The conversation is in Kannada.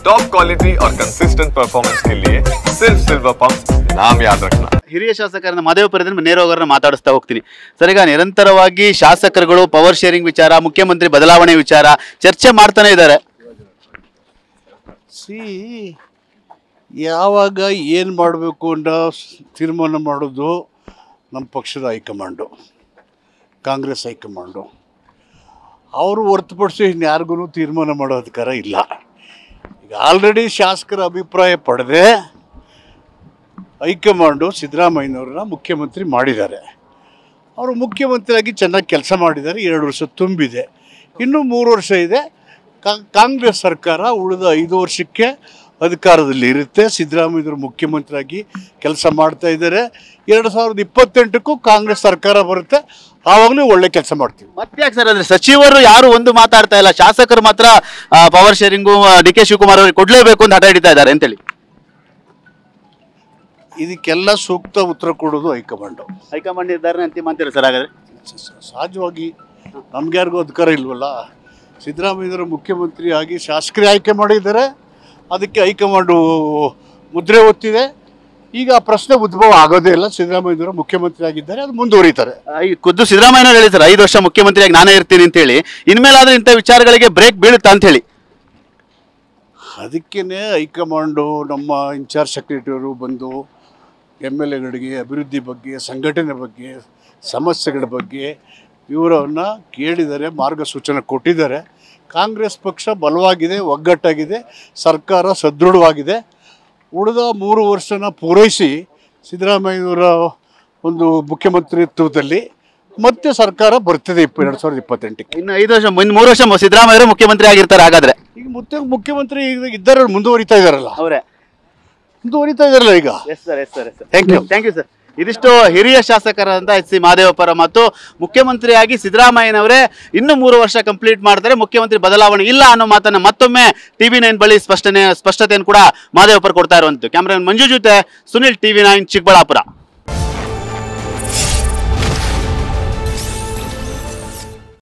टॉप क्वालिटी और कंसिस्टेंट परफॉर्मेंस के लिए सिर्फ सिल्वर पंप नाम याद रखना। ಹಿರಿಯ ಶಾಸಕರನ್ನ ಮಾದೇವಪುರದಿಂದ ನೇರವಾಗಿ ಮಾತಾಡಿಸ್ತಾ ಹೋಗ್ತೀನಿ ಸರ್. ಈಗ ನಿರಂತರವಾಗಿ ಶಾಸಕರುಗಳು ಪವರ್ ಶೇರಿಂಗ್ ವಿಚಾರ, ಮುಖ್ಯಮಂತ್ರಿ ಬದಲಾವಣೆ ವಿಚಾರ ಚರ್ಚೆ ಮಾಡ್ತಾನೆ ಇದ್ದಾರೆ. ಯಾವಾಗ ಏನು ಮಾಡಬೇಕು ಅಂತ ತೀರ್ಮಾನ ಮಾಡೋದು ನಮ್ಮ ಪಕ್ಷದ ಹೈಕಮಾಂಡು, ಕಾಂಗ್ರೆಸ್ ಹೈಕಮಾಂಡು. ಅವರು ಹೊರತುಪಡಿಸಿ ಇನ್ಯಾರಿಗೂ ತೀರ್ಮಾನ ಮಾಡೋ ಅಧಿಕಾರ ಇಲ್ಲ. ಈಗ ಆಲ್ರೆಡಿ ಶಾಸಕರ ಅಭಿಪ್ರಾಯ ಪಡೆದೇ ಹೈಕಮಾಂಡು ಸಿದ್ದರಾಮಯ್ಯನವ್ರನ್ನ ಮುಖ್ಯಮಂತ್ರಿ ಮಾಡಿದ್ದಾರೆ. ಅವರು ಮುಖ್ಯಮಂತ್ರಿಯಾಗಿ ಚೆನ್ನಾಗಿ ಕೆಲಸ ಮಾಡಿದ್ದಾರೆ. 2 ವರ್ಷ ತುಂಬಿದೆ, ಇನ್ನೂ 3 ವರ್ಷ ಇದೆ. ಕಾಂಗ್ರೆಸ್ ಸರ್ಕಾರ ಉಳಿದ 5 ವರ್ಷಕ್ಕೆ ಅಧಿಕಾರದಲ್ಲಿ ಇರುತ್ತೆ. ಸಿದ್ದರಾಮಯ್ಯನವರು ಮುಖ್ಯಮಂತ್ರಿಯಾಗಿ ಕೆಲಸ ಮಾಡ್ತಾ ಇದ್ದಾರೆ. 2028ಕ್ಕೂ ಕಾಂಗ್ರೆಸ್ ಸರ್ಕಾರ ಬರುತ್ತೆ, ಆವಾಗಲೂ ಒಳ್ಳೆ ಕೆಲಸ ಮಾಡ್ತೀವಿ. ಮತ್ತೆ ಯಾಕೆ ಸರ್ ಅಂದ್ರೆ ಸಚಿವರು ಯಾರು ಒಂದು ಮಾತಾಡ್ತಾ ಇಲ್ಲ, ಶಾಸಕರು ಮಾತ್ರ power sharing D K Shivakumar ಅವರಿಗೆ ಕೊಡ್ಲೇಬೇಕು ಅಂತ ಹಠ ಹಿಡಿತಾ ಇದ್ದಾರೆ ಅಂತೇಳಿ? ಇದಕ್ಕೆಲ್ಲ ಸೂಕ್ತ ಉತ್ತರ ಕೊಡೋದು ಹೈಕಮಾಂಡು. ಹೈಕಮಾಂಡ್ ನಿರ್ಧಾರ ಅಂತಿಮ ಅಂತೀರ ಸರ್? ಹಾಗಾದ್ರೆ ಸಹಜವಾಗಿ ನಮ್ಗ್ಯಾರಿಗೂ ಅಧಿಕಾರ ಇಲ್ವಲ್ಲ. ಸಿದ್ದರಾಮಯ್ಯನವರು ಮುಖ್ಯಮಂತ್ರಿ ಆಗಿ ಶಾಸಕರೇ ಆಯ್ಕೆ ಮಾಡಿದ್ದಾರೆ, ಅದಕ್ಕೆ ಹೈಕಮಾಂಡು ಮುದ್ರೆ ಒತ್ತಿದೆ. ಈಗ ಆ ಪ್ರಶ್ನೆ ಉದ್ಭವ ಆಗೋದೇ ಇಲ್ಲ. ಸಿದ್ದರಾಮಯ್ಯನವರು ಮುಖ್ಯಮಂತ್ರಿ ಆಗಿದ್ದಾರೆ, ಅದು ಮುಂದುವರಿತಾರೆ. ಖುದ್ದು ಸಿದ್ದರಾಮಯ್ಯನವರು ಹೇಳಿ ಸರ್ 5 ವರ್ಷ ಮುಖ್ಯಮಂತ್ರಿಯಾಗಿ ನಾನೇ ಇರ್ತೀನಿ ಅಂತ ಹೇಳಿ, ಇನ್ಮೇಲಾದ್ರೆ ಇಂಥ ವಿಚಾರಗಳಿಗೆ ಬ್ರೇಕ್ ಬೀಳುತ್ತಾ ಅಂತ ಹೇಳಿ. ಅದಕ್ಕೇ ಹೈಕಮಾಂಡು ನಮ್ಮ ಇನ್ಚಾರ್ಜ್ ಸೆಕ್ರೆಟರಿಯವರು ಬಂದು MLAಗಳಿಗೆ ಅಭಿವೃದ್ಧಿ ಬಗ್ಗೆ, ಸಂಘಟನೆ ಬಗ್ಗೆ, ಸಮಸ್ಯೆಗಳ ಬಗ್ಗೆ ಇವರನ್ನು ಕೇಳಿದ್ದಾರೆ, ಮಾರ್ಗಸೂಚನೆ ಕೊಟ್ಟಿದ್ದಾರೆ. ಕಾಂಗ್ರೆಸ್ ಪಕ್ಷ ಬಲವಾಗಿದೆ, ಒಗ್ಗಟ್ಟಾಗಿದೆ, ಸರ್ಕಾರ ಸದೃಢವಾಗಿದೆ. ಉಳಿದ 3 ವರ್ಷನ ಪೂರೈಸಿ ಸಿದ್ದರಾಮಯ್ಯನವರ ಒಂದು ಮುಖ್ಯಮಂತ್ರಿತ್ವದಲ್ಲಿ ಮತ್ತೆ ಸರ್ಕಾರ ಬರ್ತದೆ 2028ಕ್ಕೆ. ಇನ್ನು 5 ವರ್ಷ 3 ವರ್ಷ ಸಿದ್ದರಾಮಯ್ಯವರು ಮುಖ್ಯಮಂತ್ರಿ ಆಗಿರ್ತಾರೆ. ಹಾಗಾದ್ರೆ ಈಗ ಮತ್ತೆ ಮುಖ್ಯಮಂತ್ರಿ ಇದ್ದಾರೆ, ಮುಂದುವರಿತಾ ಇದ್ದಾರಲ್ಲ, ಅವರೇ ಮುಂದುವರಿತಾ ಇದ್ದಾರಲ್ಲ ಈಗ. Thank you sir. ಇದಿಷ್ಟು ಹಿರಿಯ ಶಾಸಕರಾದಂಥ ಎಚ್ ಸಿ ಮಾದೇವಪ್ಪರ ಮತ್ತು ಮುಖ್ಯಮಂತ್ರಿಯಾಗಿ ಸಿದ್ದರಾಮಯ್ಯನವರೇ ಇನ್ನೂ 3 ವರ್ಷ ಕಂಪ್ಲೀಟ್ ಮಾಡ್ತಾರೆ, ಮುಖ್ಯಮಂತ್ರಿ ಬದಲಾವಣೆ ಇಲ್ಲ ಅನ್ನೋ ಮಾತನ್ನ ಮತ್ತೊಮ್ಮೆ TV9 ಬಳಿ ಸ್ಪಷ್ಟತೆಯನ್ನು ಕೂಡ ಮಾದೇವಪ್ಪರು ಕೊಡ್ತಾ ಇರುವಂಥದ್ದು. ಕ್ಯಾಮ್ರಾಮನ್ ಮಂಜು ಜೊತೆ ಸುನಿಲ್, TV9 ಚಿಕ್ಕಬಳ್ಳಾಪುರ.